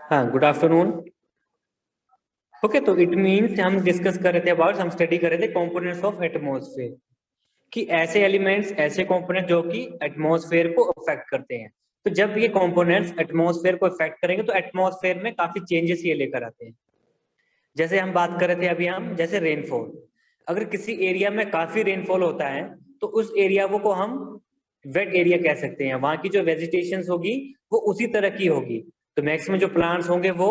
हाँ, good afternoon. Okay, तो it means हम डिस्कस कर रहे थे हम स्टडी कर रहे थे कंपोनेंट्स ऑफ एटमॉस्फेयर, कि ऐसे एलिमेंट्स, ऐसे कंपोनेंट जो कि एटमॉस्फेयर को अफेक्ट करते हैं। तो जब ये कंपोनेंट्स एटमॉस्फेयर को अफेक्ट करेंगे तो एटमॉस्फेयर में काफी चेंजेस ये लेकर आते हैं। जैसे हम बात कर रहे थे अभी हम, जैसे रेनफॉल, अगर किसी एरिया में काफी रेनफॉल होता है तो उस एरिया को हम वेट एरिया कह सकते हैं। वहां की जो वेजिटेशन होगी वो उसी तरह की होगी, तो मैक्सिमम जो प्लांट्स होंगे वो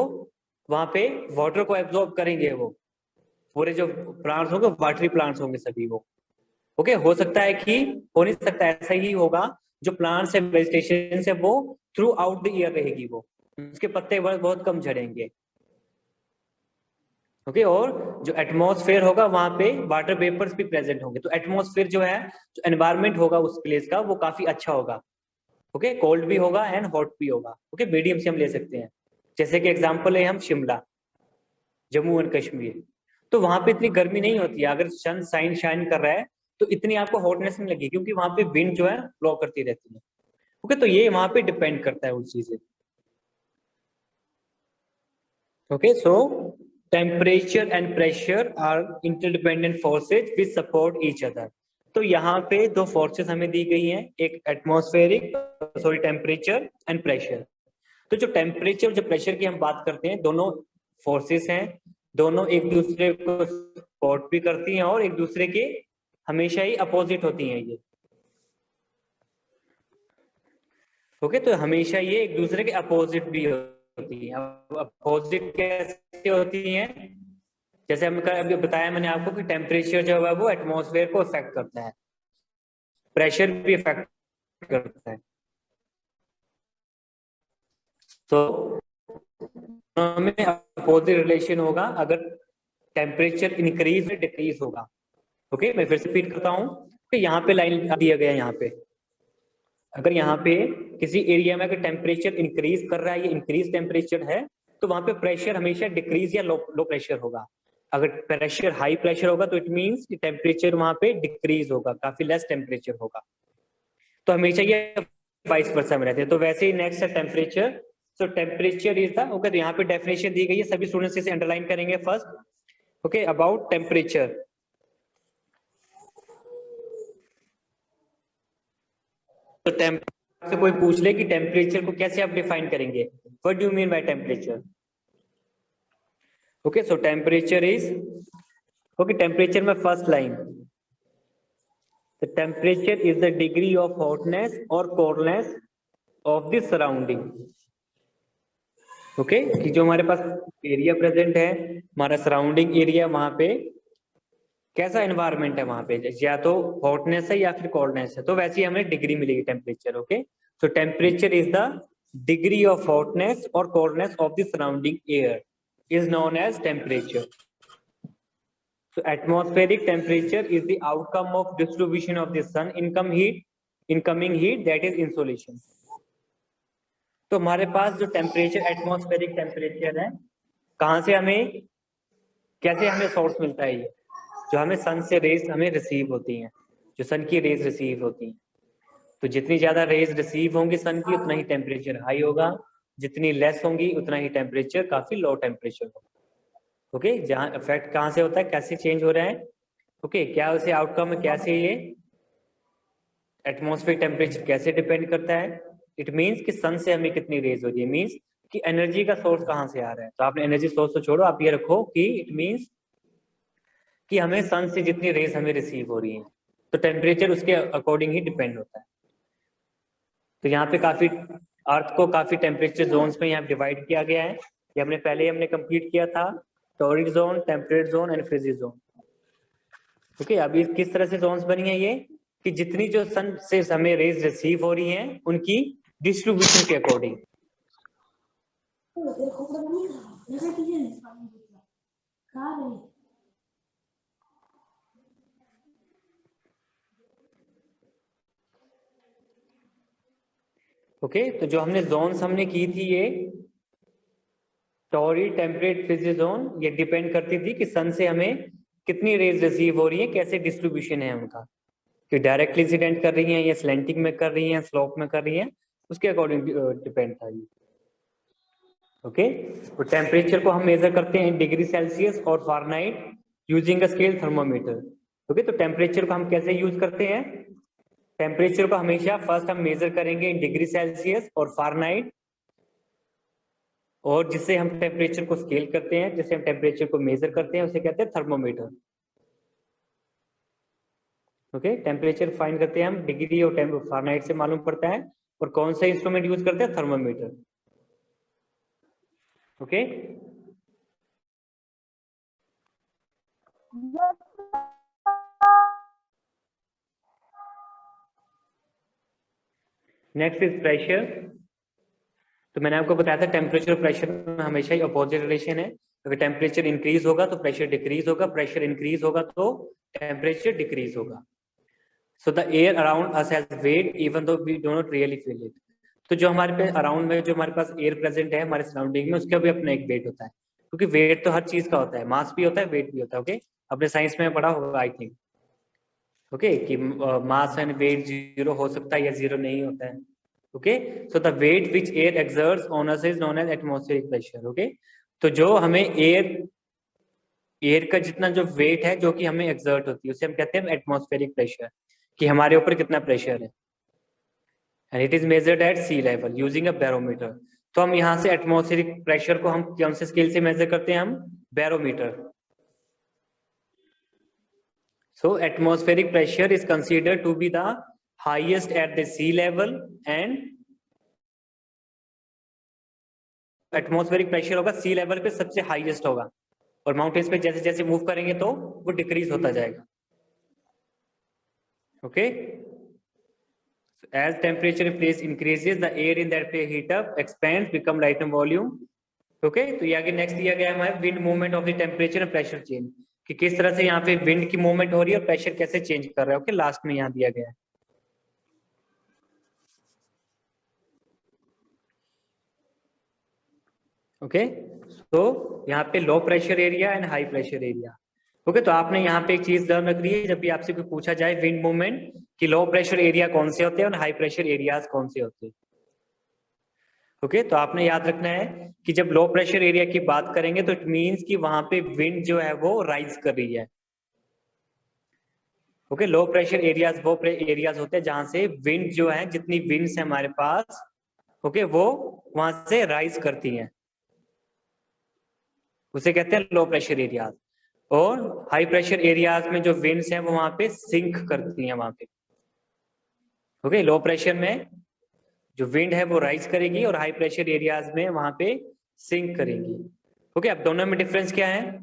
वहां पे वाटर को एब्जॉर्ब करेंगे। वो पूरे जो प्लांट्स होंगे वाटरी प्लांट्स होंगे सभी वो। ओके, हो सकता है कि, हो नहीं सकता, ऐसा ही होगा। जो प्लांट्स है, वेजिटेशन है, वो थ्रू आउट द ईयर रहेगी, वो उसके पत्ते बहुत कम झड़ेंगे। ओके, और जो एटमॉस्फेयर होगा वहां पे वाटर वेपर्स भी प्रेजेंट होंगे, तो एटमॉस्फेयर जो है, जो एनवायरमेंट होगा उस प्लेस का, वो काफी अच्छा होगा। ओके, कोल्ड भी होगा एंड हॉट भी होगा। ओके, मीडियम से हम ले सकते हैं। जैसे कि एग्जांपल है हम शिमला, जम्मू एंड कश्मीर, तो वहां पे इतनी गर्मी नहीं होती है। अगर सन शाइन कर रहा है तो इतनी आपको हॉटनेस नहीं लगेगी, क्योंकि वहां पे विंड जो है ब्लो करती रहती है। ओके, तो ये वहां पे डिपेंड करता है उस चीजें। Okay, so temperature and pressure are interdependent forces which support each other. तो यहाँ पे दो फोर्सेस हमें दी गई हैं, एक atmospheric, sorry, temperature and pressure. तो जो टेम्परेचर, जो प्रेशर की हम बात करते हैं, दोनों फोर्सेस हैं, दोनों एक दूसरे को सपोर्ट भी करती हैं और एक दूसरे के हमेशा ही अपोजिट होती हैं ये। ओके, तो हमेशा ये एक दूसरे के अपोजिट भी होती है। अपोजिट कैसे होती हैं? जैसे हम अभी बताया मैंने आपको कि टेम्परेचर जो है वो एटमॉस्फेयर को अफेक्ट करता है, प्रेशर भी अफेक्ट करता है। तो में अपोजिट रिलेशन होगा अगर टेम्परेचर इंक्रीज या डिक्रीज होगा। ओके, मैं फिर से रिपीट करता हूँ कि यहाँ पे लाइन दिया गया है। यहाँ पे अगर यहाँ पे किसी एरिया में अगर टेम्परेचर इंक्रीज कर रहा है, ये इंक्रीज टेम्परेचर है, तो वहां पे प्रेशर हमेशा डिक्रीज या लो प्रेशर होगा। अगर प्रेशर हाई प्रेशर होगा तो इट मीन्स कि टेम्परेचर वहां पे डिक्रीज होगा, काफी लेस टेम्परेचर होगा। तो हमेशा ये वाइस वर्सा में रहते हैं। तो वैसे ही नेक्स्ट है temperature. So temperature is the, okay, तो यहाँ पे डेफिनेशन दी गई है, सभी स्टूडेंट्स इसे अंडरलाइन करेंगे फर्स्ट। Okay, about temperature. तो टेम्परेचर से कोई पूछ ले कि टेम्परेचर को कैसे आप डिफाइन करेंगे, what do you mean by temperature? Okay, so temperature is, okay, temperature में first line, the temperature is the degree of hotness or coldness of the surrounding. Okay, कि जो हमारे पास एरिया प्रेजेंट है, हमारा सराउंडिंग एरिया, वहां पे कैसा environment है, वहां पे या तो हॉटनेस है या फिर कोल्डनेस है, तो वैसे ही हमें डिग्री मिलेगी temperature. Okay, so temperature is the degree of hotness or coldness of the surrounding air is known as temperature. So atmospheric temperature is the outcome of distribution of the sun incoming heat, that is insolation. तो हमारे पास जो temperature, atmospheric temperature है, कहाँ से हमें, कैसे हमें source मिलता है? ये जो हमें सन से रेज हमें रिसीव होती हैं, जो सन की रेज रिसीव होती हैं, तो जितनी ज्यादा रेज रिसीव होंगी सन की, उतना ही टेम्परेचर हाई होगा, जितनी लेस होंगी उतना ही टेम्परेचर काफी लो टेम्परेचर होगा। ओके, जहाँ इफेक्ट कहाँ से होता है, कैसे चेंज हो रहा है? ओके, क्या उसे आउटकम में कैसे ये एटमॉस्फेरिक टेम्परेचर कैसे डिपेंड करता है? इट मींस कि सन से हमें कितनी रेज हो रही है, मींस कि एनर्जी का सोर्स कहाँ से आ रहा है। तो आपने एनर्जी सोर्स तो छोड़ो, आप ये रखो कि इट मींस कि हमें सन से जितनी रेज हमें रिसीव हो रही है, तो टेम्परेचर उसके अकॉर्डिंग ही डिपेंड होता है। तो यहाँ पे काफी, अर्थ को काफी टेम्परेचर जोन्स में यहाँ डिवाइड किया गया है। ये हमने कंप्लीट किया था, torrid zone, temperate zone and फ्रिजी zone. Okay, अभी किस तरह से जोन्स बनी है ये, कि जितनी जो सन से हमें रेज रिसीव हो रही हैं उनकी डिस्ट्रीब्यूशन के अकॉर्डिंग। ओके, तो जो हमने जोन्स हमने की थी, ये टॉरिड, टेम्परेट, फ्रिजी जोन, ये डिपेंड करती थी कि सन से हमें कितनी रेज रिसीव हो रही है, कैसे डिस्ट्रीब्यूशन है उनका, कि डायरेक्टली इंसिडेंट कर रही हैं या स्लैंटिंग में कर रही हैं, स्लोप में कर रही हैं, उसके अकॉर्डिंग डिपेंड था ये। ओके, तो टेम्परेचर को हम मेजर करते हैं डिग्री सेल्सियस और Fahrenheit using a scale thermometer. Okay, तो टेम्परेचर को हम कैसे यूज करते हैं? टेम्परेचर को हमेशा फर्स्ट हम मेजर करेंगे डिग्री सेल्सियस और फारेनहाइट, और जिससे हम टेम्परेचर को स्केल करते हैं, जिससे हम टेम्परेचर को मेजर करते हैं, उसे कहते हैं थर्मोमीटर। ओके, टेम्परेचर फाइंड करते हैं हम डिग्री और फारेनहाइट से मालूम पड़ता है, और कौन सा इंस्ट्रूमेंट यूज करते हैं? Thermometer. Okay, next is pressure. तो मैंने आपको बताया था टेम्परेचर और प्रेशर में हमेशा ही अपोजिट रिलेशन है। अगर टेम्परेचर इंक्रीज होगा तो प्रेशर डिक्रीज होगा, प्रेशर इंक्रीज होगा तो टेम्परेचर डिक्रीज होगा। So the air around us has weight even though we do not really feel it. तो जो हमारे पे अराउंड में जो हमारे पास एयर प्रेजेंट है हमारे सराउंडिंग में, उसका भी अपना एक वेट होता है, क्योंकि वेट तो हर चीज का होता है, मास भी होता है, वेट भी होता है। ओके, अपने साइंस में पढ़ा होगा आई थिंक। ओके, कि मास एंड वेट जीरो हो सकता है या जीरो नहीं होता है। Okay, so the weight which air exerts on us is known as atmospheric pressure. Okay, तो जो हमें एयर का जितना जो वेट है जो कि हमें एक्सर्ट होती है, उसे हम कहते हैं एटमॉस्फेरिक प्रेशर, कि हमारे ऊपर कितना प्रेशर है। And it is measured at sea level using a barometer. तो हम यहाँ से एटमॉस्फेरिक प्रेशर को हम कौन से स्केल से मेजर करते हैं? हम barometer. So atmospheric pressure is considered to be the highest at the sea level, and atmospheric pressure होगा सी लेवल पे सबसे हाईएस्ट होगा, और माउंटेन्स पे जैसे जैसे मूव करेंगे तो वो डिक्रीज होता जाएगा। Okay, as temperature in place increases the air in that place heat up expands become lighter volume। Okay, तो ये आगे नेक्स्ट दिया गया है हमारे wind movement of the temperature and pressure change, कि किस तरह से यहाँ पे विंड की मूवमेंट हो रही है और प्रेशर कैसे चेंज कर रहा है। ओके, लास्ट में यहाँ दिया गया है। ओके, तो यहाँ पे low pressure area and high pressure area. Okay, तो आपने यहाँ पे एक चीज ध्यान रख रही है, जब भी आपसे कोई पूछा जाए विंड मूवमेंट कि लो प्रेशर एरिया कौन से होते हैं और हाई प्रेशर एरियाज कौन से होते हैं। ओके, तो आपने याद रखना है कि जब लो प्रेशर एरिया की बात करेंगे तो इट मीन्स कि वहां पे विंड जो है वो राइज कर रही है। ओके, लो प्रेशर एरियाज वो एरियाज होते हैं जहां से विंड जो है, जितनी विंड्स है हमारे पास, ओके, वो वहां से राइज करती हैं, उसे कहते हैं लो प्रेशर एरियाज। और हाई प्रेशर एरियाज में जो विंड्स हैं वो वहां पे सिंक करती हैं वहां पे। ओके, लो प्रेशर में जो विंड है वो राइज करेगी और हाई प्रेशर एरियाज में वहां पे सिंक करेगी। ओके, अब दोनों में डिफरेंस क्या है?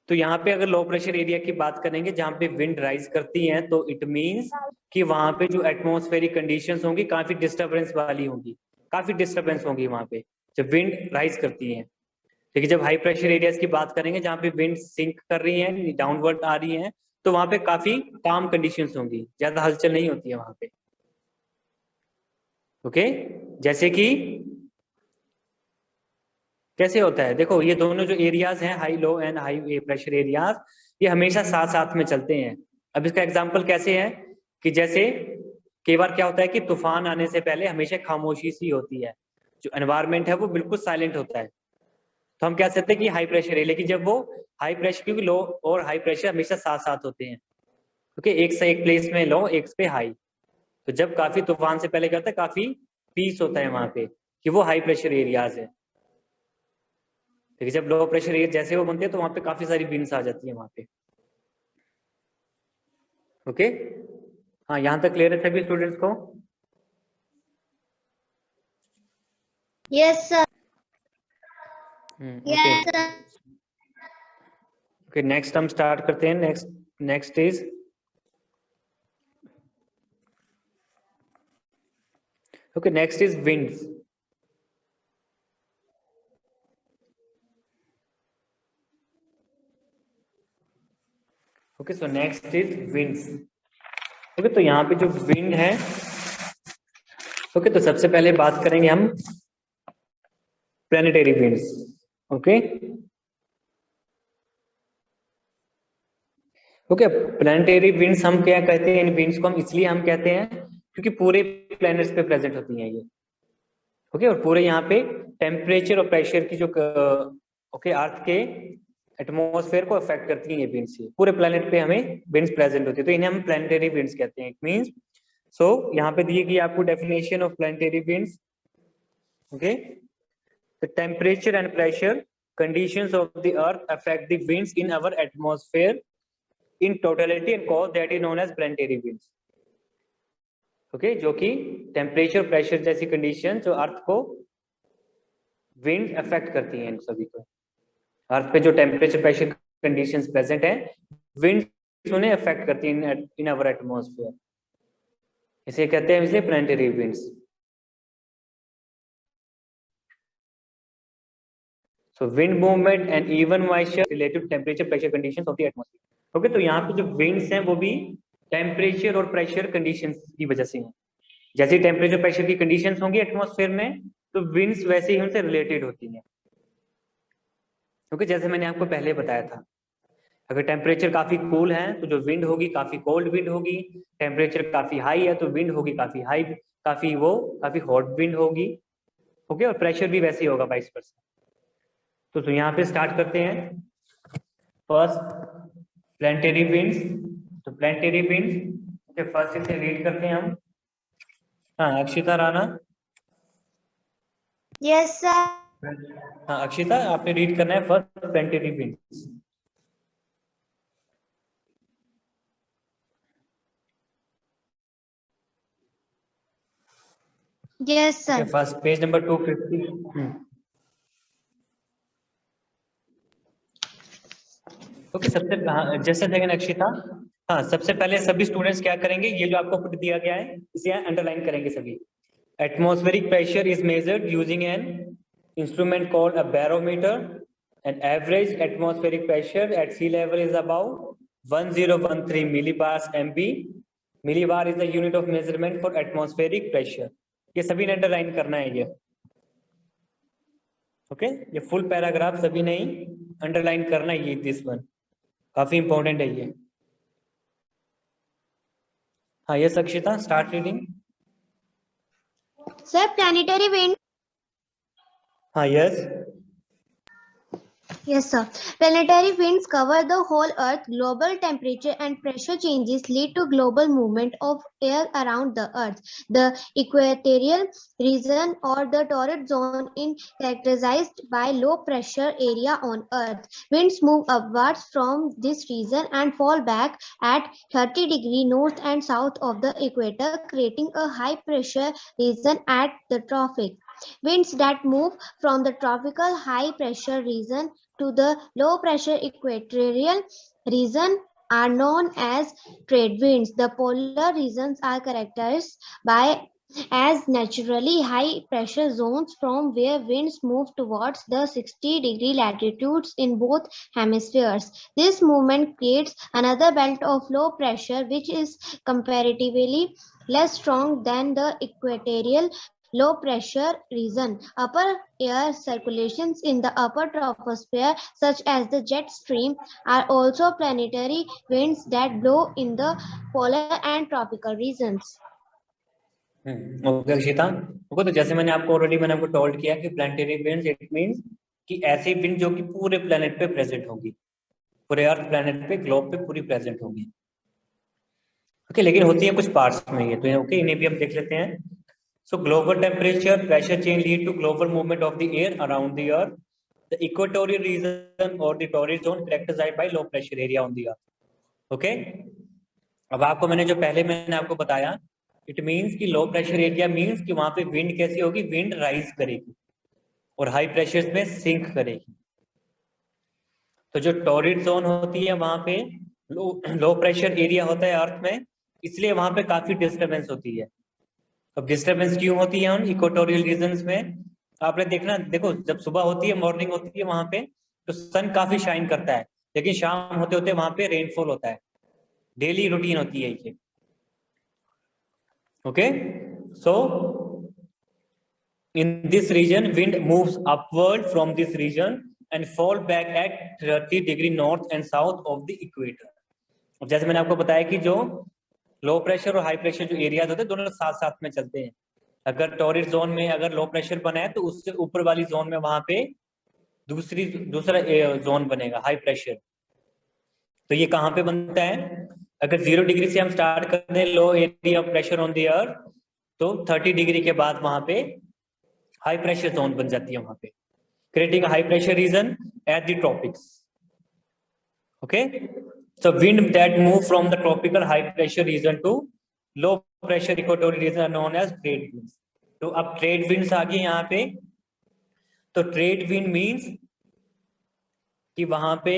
तो यहाँ पे अगर लो प्रेशर एरिया की बात करेंगे जहाँ पे विंड राइज करती है, तो इट मीन्स कि वहां पे जो एटमॉस्फेरिक कंडीशंस होंगी काफी डिस्टर्बेंस वाली होंगी, काफी डिस्टर्बेंस होंगी वहां पे जब विंड राइज करती है। लेकिन जब हाई प्रेशर एरियाज की बात करेंगे जहाँ पे विंड सिंक कर रही है, डाउनवर्ड आ रही है, तो वहां पे काफी काम कंडीशंस होंगी, ज्यादा हलचल नहीं होती है वहां पे। ओके, जैसे कि कैसे होता है, देखो ये दोनों जो एरियाज हैं high low and high pressure areas, ये हमेशा साथ साथ में चलते हैं। अब इसका एग्जांपल कैसे है कि जैसे कई बार क्या होता है कि तूफान आने से पहले हमेशा खामोशी सी होती है, जो एनवायरमेंट है वो बिल्कुल साइलेंट होता है, तो हम कह सकते हैं कि हाई प्रेशर है। लेकिन जब वो हाई प्रेशर, क्योंकि लो और हाई प्रेशर हमेशा साथ साथ होते हैं, ओके, एक से एक प्लेस में लो, एक पे हाई, तो जब काफी तूफान से पहले क्या होता है, काफी पीस होता है वहां पे, कि वो हाई प्रेशर एरियाज है। लेकिन जब लो प्रेशर एरिया जैसे वो बनते हैं तो वहां पे काफी सारी विंड्स आ जाती है वहां पे। ओके, हाँ, यहाँ तक क्लियर है सभी स्टूडेंट्स को? Yes sir. Okay okay, next हम स्टार्ट करते हैं। Next is okay, next is winds. Okay, so next is winds. Okay, तो यहाँ पे जो विंड है, ओके, तो सबसे पहले बात करेंगे हम planetary winds. Okay okay, planetary winds हम क्या कहते हैं? इन विंड्स को हम इसलिए हम कहते हैं क्योंकि पूरे प्लैनेट्स पे प्रेजेंट होती हैं ये। ओके, और पूरे यहाँ पे टेम्परेचर और प्रेशर की जो ओके अर्थ के एटमॉस्फेयर को अफेक्ट करती हैं ये विंड्स। पूरे प्लेनेट पे हमें विंड्स प्रेजेंट होती है, तो इन्हें हम प्लैनेटरी विंड्स कहते हैं। इट मींस सो यहाँ पे दी गई आपको definition of planetary winds. Okay, the temperature and pressure conditions of the earth affect the winds in our atmosphere in totality and cause that is known as planetary winds. Okay, जो कि temperature pressure जैसी condition जो अर्थ को wind affect करती हैं, इन सभी को। अर्थ पे जो टेम्परेचर प्रेशर कंडीशंस प्रेजेंट हैं, विंड उन्हें अफेक्ट करती हैं इन आवर एटमॉस्फेयर। इसे कहते हैं इसे planetary winds. So wind movement and even moisture related to temperature pressure conditions of the atmosphere. Okay, तो यहाँ पे जो winds हैं वो भी टेम्परेचर और प्रेशर कंडीशंस की वजह से हैं। जैसे टेम्परेचर प्रेशर की कंडीशंस होंगी एटमॉस्फेयर में, तो विंड्स वैसे ही उनसे रिलेटेड होती हैं। ओके, जैसे मैंने आपको पहले बताया था, अगर टेम्परेचर काफी कूल है तो जो विंड होगी काफी कोल्ड विंड होगी। टेम्परेचर काफी हाई है तो विंड होगी काफी हाई, काफी हॉट विंड होगी। ओके, और प्रेशर भी वैसे ही होगा 22%। तो यहाँ पे स्टार्ट करते हैं। First planetary winds. तो प्लैनेटरी विंड्स फर्स्ट इसे रीड करते हैं हम। हाँ अक्षिता राणा। Yes sir. हाँ अक्षिता, आपने रीड करना है first planetary winds. Yes sir. First page number 250। Okay, जैसे सेकंड अक्षिता। हाँ, सबसे पहले सभी स्टूडेंट्स क्या करेंगे, ये जो आपको पुट दिया गया है इसे अंडरलाइन करेंगे सभी। Atmospheric pressure is measured using an instrument called a barometer and average atmospheric pressure at sea level is about 1013 millibars MB। Millibar is the unit of measurement for atmospheric pressure. ये सभी ने underline करना है ये। Okay, ये full paragraph सभी ने underline करना है, ये दिस वन काफी इंपॉर्टेंट है ये। हाँ yes Akshita, start reading. Sir planetary wind. हाँ yes. Yes, sir. Planetary winds cover the whole Earth. Global temperature and pressure changes lead to global movement of air around the Earth. The equatorial region or the torrid zone is characterized by low pressure area on Earth. Winds move upwards from this region and fall back at 30 degrees north and south of the equator, creating a high pressure region at the tropic. Winds that move from the tropical high pressure region to the low pressure equatorial region are known as trade winds. The polar regions are characterized by as naturally high pressure zones from where winds move towards the 60-degree latitudes in both hemispheres. This movement creates another belt of low pressure which is comparatively less strong than the equatorial low pressure region. Upper air circulations in the upper troposphere, such as the jet stream, are also planetary winds that blow in the polar and tropical regions. Okay Akshita, okay, तो जैसे मैंने आपको told किया कि planetary winds it means कि ऐसी wind जो कि पूरे प्लेनेट पे प्रेजेंट होगी, पूरे अर्थ प्लेनेट पे ग्लोब पे पूरी प्रेजेंट होगी। ओके, लेकिन होती है कुछ पार्ट्स में ये, तो ओके इन्हें भी हम देख लेते हैं। So global temperature, pressure change lead to global movement of the air around the earth. The equatorial region or the torrid zone characterized by low pressure area on the earth. Okay? अब आपको मैंने आपको बताया, it means कि low pressure area means कि वहां पे wind कैसी होगी, wind rise करेगी और high pressures में sink करेगी। तो जो torrid zone होती है वहां पे low pressure area होता है अर्थ में, इसलिए वहां पे काफी डिस्टर्बेंस होती है। अब डिस्टर्बेंस क्यों होती है उन इक्वेटोरियल रीजन्स में, आपने देखो जब सुबह होती है, मॉर्निंग होती है वहां पे, तो सन काफी शाइन करता है, लेकिन शाम होते होते वहां पे रेनफॉल होता है। डेली रूटीन होती है ये। Okay, so in this region wind moves upward from this region and fall back at 30 degree north and south of the equator. जैसे मैंने आपको बताया कि जो लो प्रेशर और हाई प्रेशर जो एरियाज होते हैं दोनों साथ साथ में चलते हैं, अगर टॉरिड जोन में अगर लो प्रेशर बना है तो उससे ऊपर वाली जोन में वहां पे दूसरा जोन बनेगा हाई प्रेशर। तो ये कहाँ पे बनता है? अगर 0 डिग्री से हम स्टार्ट कर दें low area of pressure on the earth, तो 30 डिग्री के बाद वहां पे हाई प्रेशर जोन बन जाती है वहां पे, creating a high pressure region at the tropics. Okay, so wind that move from the tropical high pressure region to low pressure equatorial region are known as trade winds. तो अब trade winds आ गई यहाँ पे। तो trade wind means कि वहां पे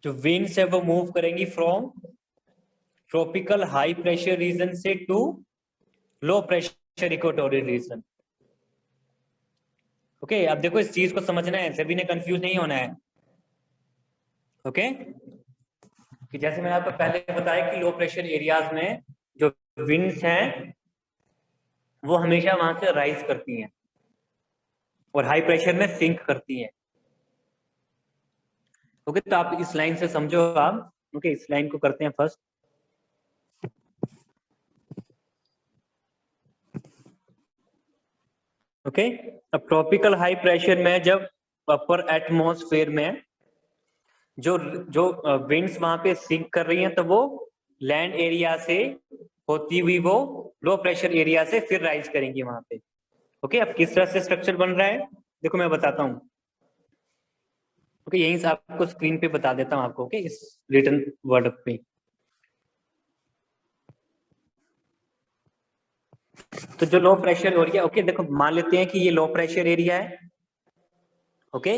जो winds है वो मूव करेंगी from tropical high pressure region से to low pressure equatorial region. Okay, अब देखो इस चीज को समझना है, सभी ने कंफ्यूज नहीं होना है। ओके, कि जैसे मैंने आपको पहले बताया कि लो प्रेशर एरियाज में जो विंड्स हैं वो हमेशा वहां से राइज करती हैं और हाई प्रेशर में सिंक करती हैं। ओके, तो आप इस लाइन से समझो आप। ओके, इस लाइन को करते हैं फर्स्ट। ओके, अब ट्रॉपिकल हाई प्रेशर में जब अपर एटमॉस्फेयर में जो जो विंड्स वहां पे सिंक कर रही हैं तो वो लैंड एरिया से होती हुई वो लो प्रेशर एरिया से फिर राइज करेंगी वहां पे। ओके, अब किस तरह से स्ट्रक्चर बन रहा है देखो मैं बताता हूँ। ओके, यहीं से आपको स्क्रीन पे बता देता हूँ आपको। ओके, इस रिटन वर्ड पे। तो जो लो प्रेशर एरिया, ओके देखो मान लेते हैं कि ये लो प्रेशर एरिया है। ओके,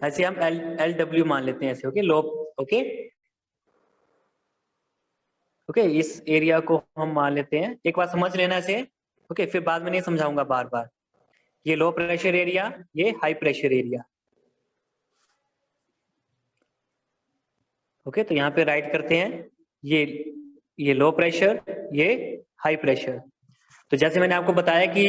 ऐसे हम एल डब्ल्यू मान लेते हैं ऐसे। ओके, लो ओके ओके इस एरिया को हम मान लेते हैं। एक बार समझ लेना इसे। ओके, फिर बाद में नहीं समझाऊंगा बार बार। ये लो प्रेशर एरिया, ये हाई प्रेशर एरिया। ओके, तो यहाँ पे राइट करते हैं ये लो प्रेशर, ये हाई प्रेशर। तो जैसे मैंने आपको बताया कि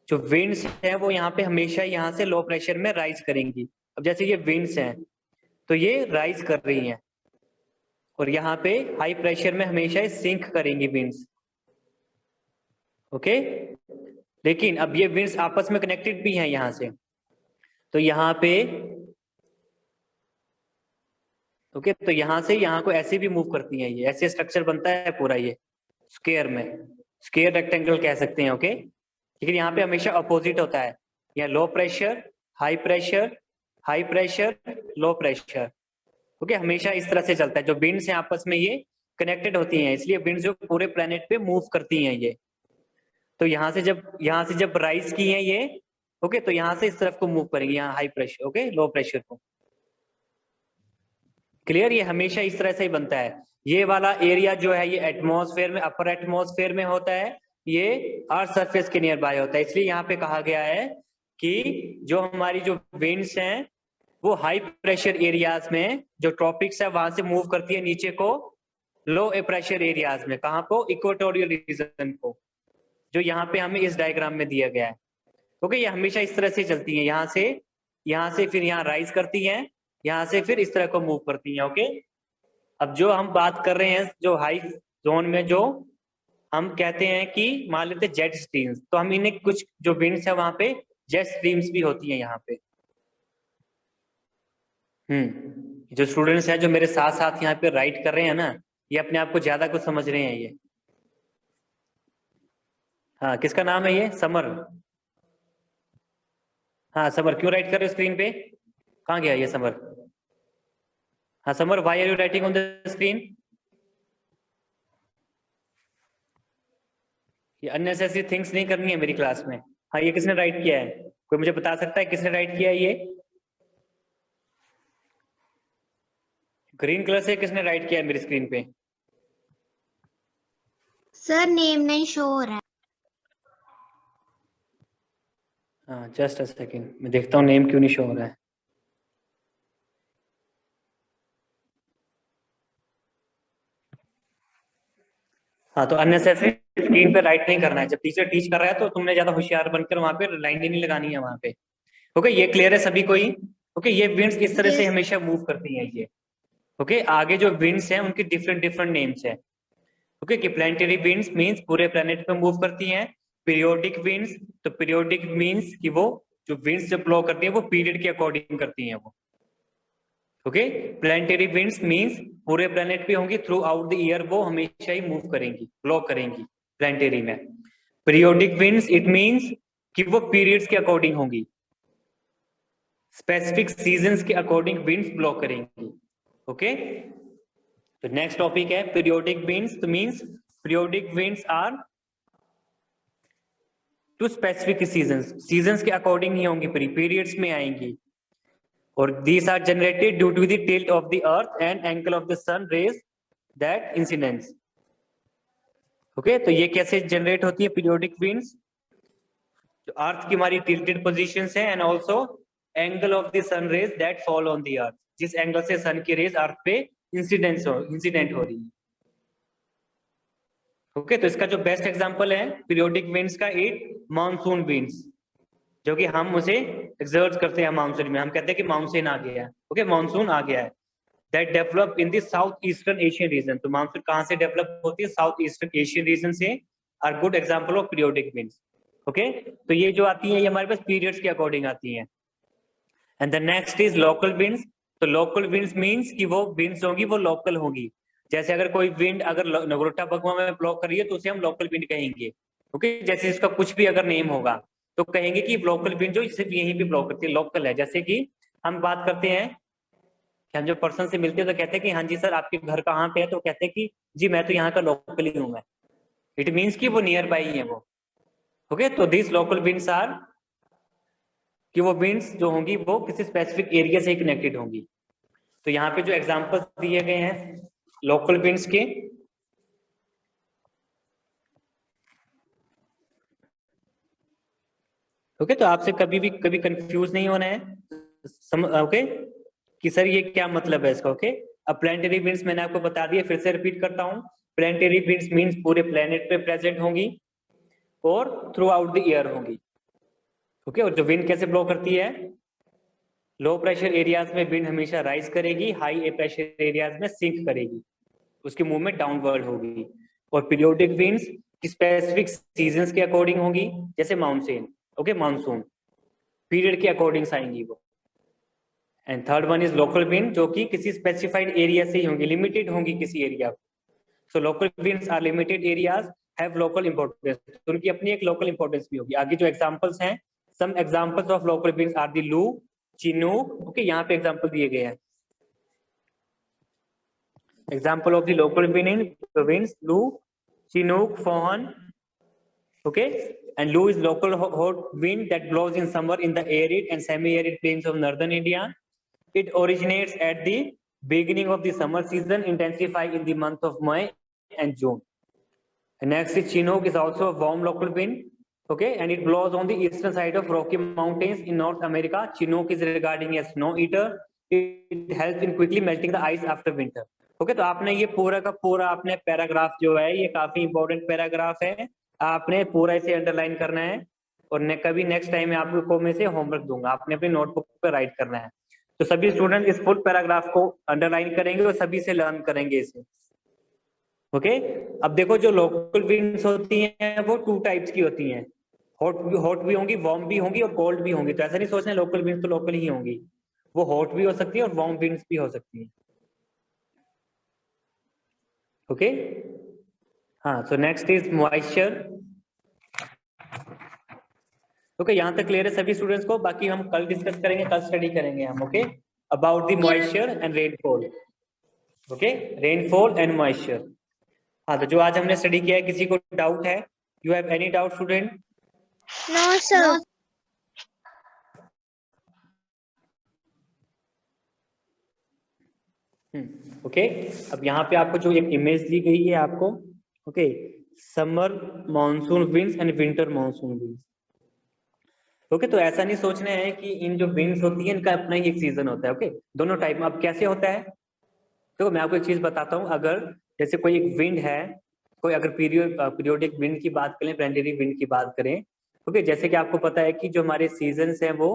जो विंड्स हैं वो यहाँ पे हमेशा यहाँ से लो प्रेशर में राइज करेंगी। अब जैसे ये विंड्स हैं तो ये राइज कर रही हैं और यहाँ पे हाई प्रेशर में हमेशा सिंक करेंगी विंड्स। ओके, लेकिन अब ये विंड्स आपस में कनेक्टेड भी हैं यहाँ से। तो यहाँ पे ओके, तो यहाँ से यहाँ को ऐसे भी मूव करती हैं। ये ऐसे स्ट्रक्चर बनता है पूरा ये स्क्वायर में, स्क्वायर रेक्टेंगल कह सकते हैं। ओके, लेकिन यहाँ पे हमेशा अपोजिट होता है। यहाँ low pressure, high pressure, high pressure, low pressure. Okay, हमेशा इस तरह से चलता है। जो विंड्स हैं आपस में ये कनेक्टेड होती हैं, इसलिए विंड्स जो पूरे प्लेनेट पे मूव करती हैं ये। तो यहाँ से जब राइज की हैं ये, ओके, तो यहाँ से इस तरफ को मूव करेंगे, यहाँ high pressure, okay, low pressure को। क्लियर? ये हमेशा इस तरह से ही बनता है। ये वाला एरिया जो है ये एटमॉस्फेयर में, अपर एटमॉस्फेयर में होता है, ये अर्थ सरफेस के नियर बाय होता है। इसलिए यहाँ पे कहा गया है कि जो हमारी जो विंड्स हैं वो हाई प्रेशर एरियाज में, जो ट्रॉपिक्स है वहां से मूव करती है नीचे को लो प्रेशर एरियाज में। कहाँ को? इक्वेटोरियल रीजन को, जो यहाँ पे हमें इस डायग्राम में दिया गया है। ओके, ये हमेशा इस तरह से चलती है। यहाँ से फिर यहाँ राइज करती हैं, यहाँ से फिर इस तरह को मूव करती हैं। ओके, अब जो हम बात कर रहे हैं जो हाई जोन में, जो हम कहते हैं कि मान लेते जेट स्ट्रीम्स, तो हम इन्हें कुछ जो विंड्स है वहां पे जेट स्ट्रीम्स भी होती हैं यहाँ पे। जो स्टूडेंट्स हैं जो मेरे साथ साथ यहाँ पे राइट कर रहे हैं ना, ये अपने आप को ज्यादा कुछ समझ रहे हैं ये। हाँ, किसका नाम है ये? समर। हाँ समर, क्यों राइट कर रहे हो स्क्रीन पे? कहाँ गया ये समर? हाँ summer, why are you writing on the screen? ये अननेसेसरी थिंग्स नहीं करनी है मेरी क्लास में। हाँ, ये किसने राइट किया है? कोई मुझे बता सकता है किसने राइट किया है ये? ग्रीन कलर से किसने राइट किया है मेरी स्क्रीन पे? सर नेम नहीं शो हो रहा है। हाँ, जस्ट अ सेकंड, मैं देखता हूँ नेम क्यों नहीं शो हो रहा है। हाँ, तो अननेसेसरी स्क्रीन पे राइट नहीं करना है। जब टीचर टीच कर रहा है तो तुमने ज्यादा होशियार बनकर वहां पे लाइन नहीं लगानी है वहां पे। ओके, ये क्लियर है सभी को ही? ओके, ये विंड्स इस तरह से हमेशा मूव करती हैं ये। ओके, आगे जो विंड्स हैं उनके डिफरेंट डिफरेंट नेम्स हैं। ओके कि प्लानिटरी विंड्स मींस पूरे प्लेनेट पे मूव करती हैं। पीरियोडिक विंड्स, तो पीरियोडिक मींस कि वो जो विंड्स जब ब्लो करती है वो पीरियड के अकॉर्डिंग करती हैं वो। ओके, प्लानिटरी विंड्स मींस पूरे प्लेनेट पे होंगी, थ्रू आउट द ईयर वो हमेशा ही मूव करेंगी, ब्लो करेंगी प्लानिटरी में। पीरियोडिक विंड्स इट मींस कि वो पीरियड्स के अकॉर्डिंग होंगी, स्पेसिफिक सीजन्स के अकॉर्डिंग विंड्स ब्लो करेंगी। ओके, तो नेक्स्ट टॉपिक है पीरियोडिक विंड्स। तो means periodic winds are to specific seasons के अकॉर्डिंग ही होंगी, पीरियड्स में आएंगी। और these are generated due to the tilt of the earth and angle of the sun rays that incidence. Okay, तो ये कैसे जनरेट होती है पीरियोडिक विंड्स? जो अर्थ की हमारी टिल्टेड पोजीशंस है and also angle of the sun rays that fall on the earth, जिस एंगल से सन की रेज अर्थ पे इंसिडेंट हो रही है। ओके, तो इसका जो बेस्ट एग्जांपल है पीरियोडिक विंड्स का इट मानसून विंड्स, जो कि हम उसे एक्सर्ट करते हैं मानसून में, हम कहते हैं कि मानसून आ गया है। ओके, मानसून आ गया है। That develop in the south eastern Asian region. तो मानसून कहाँ से डेवलप होती है? साउथ ईस्टर्न एशियन रीजन से are good example of periodic winds. Okay, तो ये जो आती है ये हमारे पास पीरियड्स के अकॉर्डिंग आती है। And the next is local winds. तो लोकल विंड्स मींस कि वो विंड्स होंगी वो लोकल होंगी। जैसे अगर कोई विंड अगर नगरोटा बगवा में ब्लो कर रही है तो उसे हम लोकल विंड कहेंगे। ओके, जैसे इसका कुछ भी अगर नेम होगा तो कहेंगे कि लोकल विंड जो सिर्फ यहीं पे ब्लो करती है, लोकल है। जैसे कि हम बात करते हैं कि हम जो पर्सन से मिलते हैं तो कहते हैं कि हाँ जी सर आपके घर कहाँ पे है, तो कहते हैं कि जी मैं तो यहाँ का लोकल ही हूँ मैं। इट मीन्स कि वो नियर बाई ही है वो। ओके, तो दिस लोकल विंड्स आर कि वो विंड्स जो होंगी वो किसी स्पेसिफिक एरिया से कनेक्टेड होंगी। तो यहाँ पे जो एग्जांपल्स दिए गए हैं लोकल विंड्स के, ओके, तो आपसे कभी कंफ्यूज नहीं होना है। ओके कि सर ये क्या मतलब है इसका। ओके, अब प्लानिटरी विंड्स मैंने आपको बता दिया, फिर से रिपीट करता हूँ। प्लानिटरी विंड्स मींस पूरे प्लेनेट पे प्रेजेंट होंगी और थ्रू आउट द ईयर होंगी। ओके, और जो विंड कैसे ब्लो करती है? लो प्रेशर एरियाज में विंड हमेशा राइज करेगी, हाई प्रेशर एरियाज में सिंक करेगी, उसकी मूवमेंट डाउनवर्ड होगी। और पीरियोडिक विंड्स स्पेसिफिक सीजन्स के अकॉर्डिंग होगी, जैसे मानसून। ओके, मानसून पीरियड के अकॉर्डिंग आएंगी वो। And third one is local wind, जो कि किसी स्पेसिफाइड एरिया से ही होंगी, लिमिटेड होंगी किसी एरिया को। So local winds are limited areas have local importance, तो उनकी अपनी एक लोकल इंपॉर्टेंस भी होगी। आगे जो एग्जांपल्स हैं, some examples of local winds are the Loo, Chinook. Okay, यहाँ पे एग्जांपल दिए गए हैं। Example of the local winds Loo, Chinook, Foehn. Okay, and Loo is local hot wind that blows in summer in the arid and semi-arid plains of northern India. It originates at the beginning of the summer season, intensify in the month of May and June. And next is Chinook, is also a warm local wind. Okay, and it blows on the eastern side of Rocky Mountains in North America. Chinook is regarding a snow eater. It helps in quickly melting the ice after winter. Okay, तो आपने ये पूरा का पूरा आपने paragraph जो है ये काफी इंपॉर्टेंट पैराग्राफ है, आपने पूरा इसे अंडरलाइन करना है। और कभी नेक्स्ट टाइम में आपको मैं से होमवर्क दूंगा, आपने अपनी नोटबुक पर राइट करना है। तो सभी स्टूडेंट इस फुल पैराग्राफ को अंडरलाइन करेंगे और सभी से लर्न करेंगे इसे। ओके, अब देखो जो लोकल विंड्स होती हैं वो टू टाइप्स की होती हैं, हॉट भी होंगी, वार्म भी होंगी और कोल्ड भी होंगी। तो ऐसा नहीं सोचना लोकल विंड्स तो लोकल ही होंगी, वो हॉट भी हो सकती है और वार्म विंड्स भी हो सकती है। ओके, हाँ, so next is moisture. Okay, यहाँ तक क्लियर है सभी स्टूडेंट्स को? बाकी हम कल डिस्कस करेंगे, कल स्टडी करेंगे हम। Okay, about the moisture and rainfall. Okay, rainfall and moisture. हाँ, तो जो आज हमने स्टडी किया है, किसी को डाउट है? You have any doubt student? No, sir. Okay, अब यहाँ पे आपको जो एक इमेज दी गई है आपको, okay, summer monsoon winds and winter monsoon winds. Okay, तो ऐसा नहीं सोचना है कि इन जो विंड्स होती है इनका अपना ही एक सीजन होता है। ओके, दोनों टाइप में। अब कैसे होता है देखो, मैं आपको एक चीज बताता हूँ। अगर जैसे कोई एक विंड है, कोई अगर पीरियोडिक विंड की बात करें, प्लानिटरी विंड की बात करें, ओके, जैसे कि आपको पता है कि जो हमारे सीजन्स हैं वो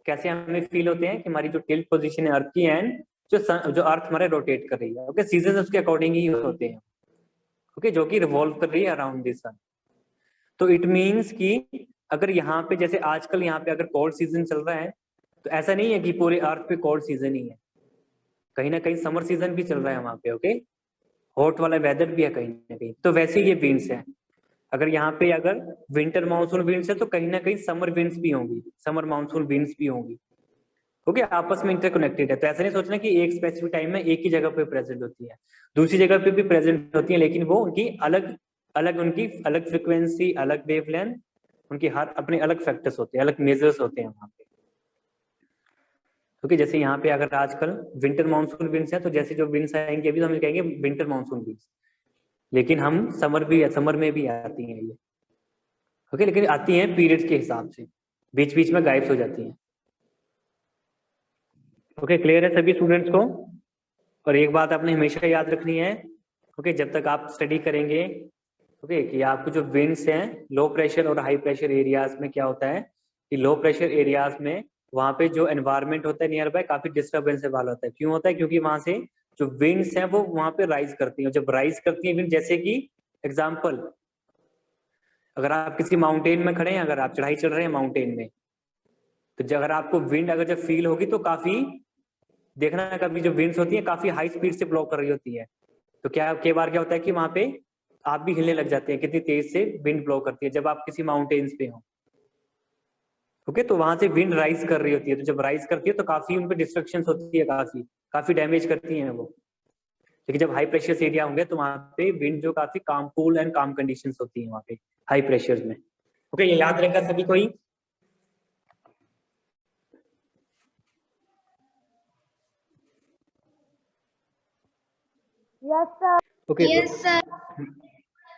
कैसे हमें फील होते हैं कि हमारी जो टिल्ट पोजीशन है अर्थ की एंड जो अर्थ हमारे रोटेट कर रही है। ओके, सीजन उसके अकॉर्डिंग ही होते हैं। ओके, जो कि रिवॉल्व कर रही है अराउंड द सन। तो इट मीन्स कि अगर यहाँ पे जैसे आजकल यहाँ पे अगर कोल्ड सीजन चल रहा है, तो ऐसा नहीं है कि पूरे अर्थ पे कोल्ड सीजन ही है, कहीं ना कहीं समर सीजन भी चल रहा है वहाँ पे। ओके, हॉट वाला वेदर भी है कहीं ना कहीं। तो वैसे ये विंड्स है, अगर यहाँ पे अगर विंटर मानसून विंड्स है तो कहीं ना कहीं समर विंड्स भी होंगी, समर मानसून विंड्स भी होंगी। ओके, आपस में इंटरकनेक्टेड है। तो ऐसा नहीं सोचना कि एक स्पेसिफिक टाइम में एक ही जगह पे प्रेजेंट होती है, दूसरी जगह पे भी प्रेजेंट होती है, लेकिन वो उनकी अलग अलग, उनकी अलग फ्रिक्वेंसी, अलग वेवलेंथ, उनके हर अपने अलग फैक्टर्स होते हैं, अलग मेजर्स होते हैं वहाँ पे। क्योंकि जैसे यहाँ पे अगर आजकल विंटर मानसून विंड्स है, तो जैसे जो विंड्स आएंगे अभी तो हम कहेंगे विंटर मानसून विंड्स, लेकिन हम समर में भी आती हैं ये। ओके, लेकिन आती हैं पीरियड्स के हिसाब से, बीच बीच में गायब हो जाती हैं। ओके, क्लियर है सभी स्टूडेंट्स को? और एक बात आपने हमेशा याद रखनी है, ओके, जब तक आप स्टडी करेंगे, ओके, कि आपको जो विंड्स हैं लो प्रेशर और हाई प्रेशर एरियाज में क्या होता है कि लो प्रेशर एरियाज में वहाँ पे जो एनवायरनमेंट होता है नियर बाय काफी डिस्टर्बेंस वाला होता है। क्यों होता है? क्योंकि वहां से जो विंड्स हैं वो वहां पे राइज करती हैं। जब राइज करती हैं विंड, जैसे कि एग्जाम्पल, अगर आप किसी माउंटेन में खड़े हैं, अगर आप चढ़ाई चढ़ रहे हैं माउंटेन में, तो अगर आपको विंड अगर जब फील होगी तो काफी देखना, कभी जो विंड्स होती है काफी हाई स्पीड से ब्लो कर रही होती है, तो क्या कई बार क्या होता है कि वहां पे आप भी हिलने लग जाते हैं, कितनी तेज से विंड ब्लो करती है जब आप किसी माउंटेन्स पे हो। ओके, तो वहां से विंड राइज कर रही होती है, तो जब राइज करती है तो काफी उन पे डिस्ट्रक्शन होती है, काफी काफी डैमेज करती हैं वो। लेकिन जब हाई प्रेशर एरिया होंगे तो वहां पे विंड जो काफी काम, कूल एंड काम कंडीशंस होती है वहां पे हाई प्रेशर में। ओके, ये याद रहेगा सभी कोई? Yes, sir. Okay, Yes, sir.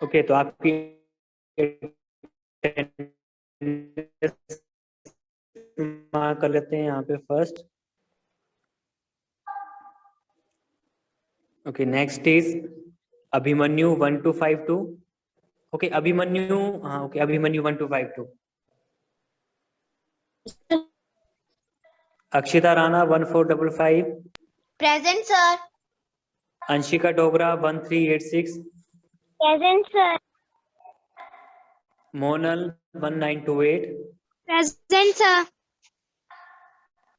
Okay, तो आपकी मार्क कर लेते हैं यहाँ पे first. Okay, next is Abhimanyu 1252। Okay, Abhimanyu, हाँ okay, Abhimanyu 1252। Akshita Rana 1455। Present, sir. Anshika Dogra 1386। Present, sir. Monal 1928। Present, sir.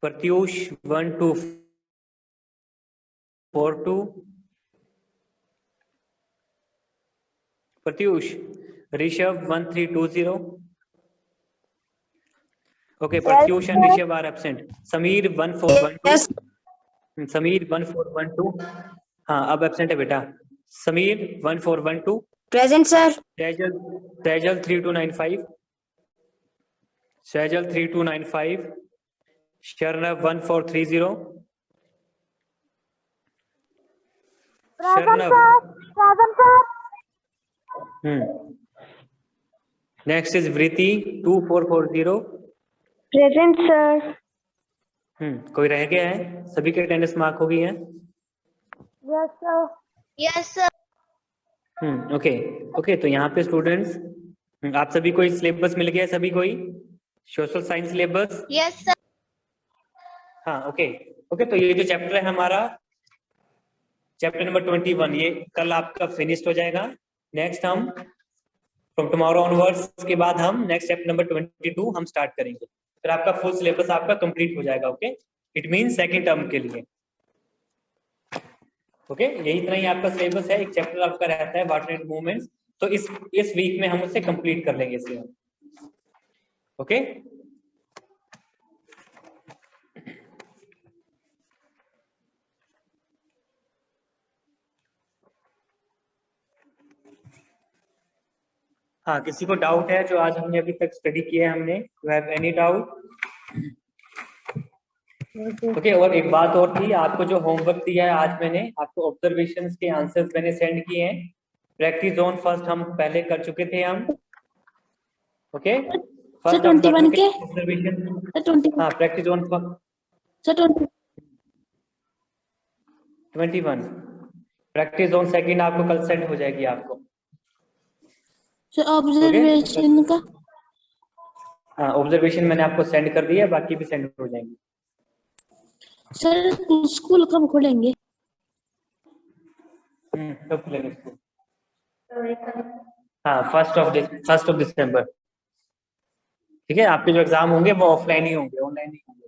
Pratyush 1242। Pratyush. Rishabh 1320। Okay, Pratyush and Rishabh are absent. Sameer 1412। Sameer 1412, हाँ अब एब्सेंट है बेटा। Sameer 1412। Present, sir. Saijal 3295। Saijal 3295। शर्नव 1430। शर्नव। Present, sir. Next is वृति 2440। Present, sir. कोई रह गया है? सभी के अटेंडेंस मार्क हो गई है? Yes, sir. Yes, sir. Okay, okay, तो यहाँ पे स्टूडेंट्स आप सभी को सिलेबस मिल गया है, सभी कोई social science syllabus? Yes, sir. हाँ, ओके, ओके, तो ये जो चैप्टर है हमारा चैप्टर नंबर 21, ये कल आपका फिनिश्ड हो जाएगा। नेक्स्ट हम फ्रॉम टुमारो ऑनवर्ड्स के बाद हम नेक्स्ट चैप्टर नंबर 22 हम स्टार्ट करेंगे, फिर आपका फुल सिलेबस आपका कंप्लीट हो जाएगा। Okay, it means second term के लिए। ओके, यही इतना ही आपका सिलेबस है। एक चैप्टर आपका रहता है वाटर एंड मूवमेंट्स, तो इस वीक में हम उसे कंप्लीट कर लेंगे इसे। ओके, हाँ, किसी को डाउट है जो आज हमने अभी तक स्टडी किया है हमने? You have any doubt? Okay, और एक बात और थी, आपको जो होमवर्क दिया है आज मैंने आपको ऑब्जर्वेशंस के आंसर्स मैंने सेंड किए हैं। प्रैक्टिस जोन फर्स्ट हम पहले कर चुके थे हम। ओके, फर्स्ट हम कर चुके थे ऑब्जर्वेशन। हाँ, practice zone first 21। Practice zone second आपको कल सेंड हो जाएगी आपको। ऑब्जर्वेशन का? हाँ, ऑब्जर्वेशन मैंने आपको सेंड कर दिया, बाकी भी सेंड हो जाएंगे। सर स्कूल कब खोलेंगे? कब खुलेंगे स्कूल? हाँ, फर्स्ट ऑफ दिसंबर। ठीक है, आपके जो एग्जाम होंगे वो ऑफलाइन ही होंगे, ऑनलाइन नहीं होंगे।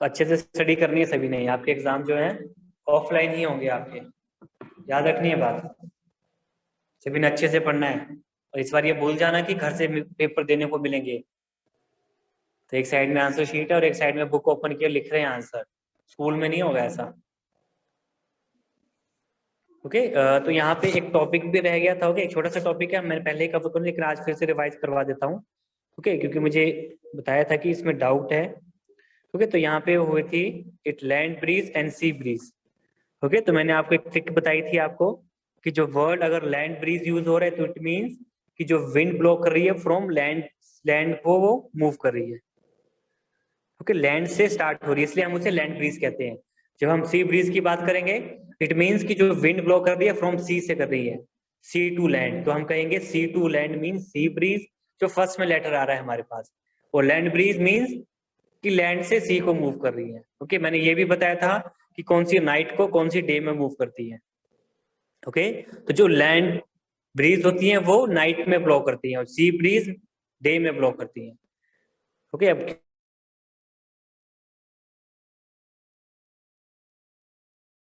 तो अच्छे से स्टडी करनी है सभी ने, आपके एग्जाम जो है ऑफलाइन ही होंगे आपके, याद रखनी है बात, सभी ने अच्छे से पढ़ना है। और इस बार ये भूल जाना कि घर से पेपर देने को मिलेंगे, तो एक साइड में आंसर शीट है और एक साइड में बुक ओपन किया लिख रहे हैं आंसर, स्कूल में नहीं होगा ऐसा। ओके, तो यहाँ पे एक टॉपिक भी रह गया था। ओके, एक छोटा सा टॉपिक है, मैंने पहले ही कवर कर, लेकिन आज फिर से रिवाइज करवा देता हूँ। ओके, क्योंकि मुझे बताया था कि इसमें डाउट है। ओके, तो यहाँ पे हुई थी it land breeze and sea breeze. Okay, तो मैंने आपको एक ट्रिक बताई थी आपको कि जो वर्ड अगर लैंड ब्रीज यूज हो रहा है तो इट मीन्स कि जो विंड ब्लो कर रही है फ्रॉम लैंड को वो मूव कर रही है। ओके, लैंड से स्टार्ट हो रही है, इसलिए हम उसे लैंड ब्रीज कहते हैं। जब हम सी ब्रीज की बात करेंगे, इट मीन्स कि जो विंड ब्लो कर रही है फ्रॉम सी से कर रही है, सी टू लैंड, तो हम कहेंगे sea to land means sea breeze, जो फर्स्ट में लेटर आ रहा है हमारे पास। और लैंड ब्रीज मीन्स कि लैंड से सी को मूव कर रही है। ओके, मैंने ये भी बताया था कि कौन सी नाइट को कौन सी डे में मूव करती है। ओके, तो जो लैंड ब्रीज होती है वो नाइट में ब्लो करती है और सी ब्रीज डे में ब्लो करती है। ओके, अब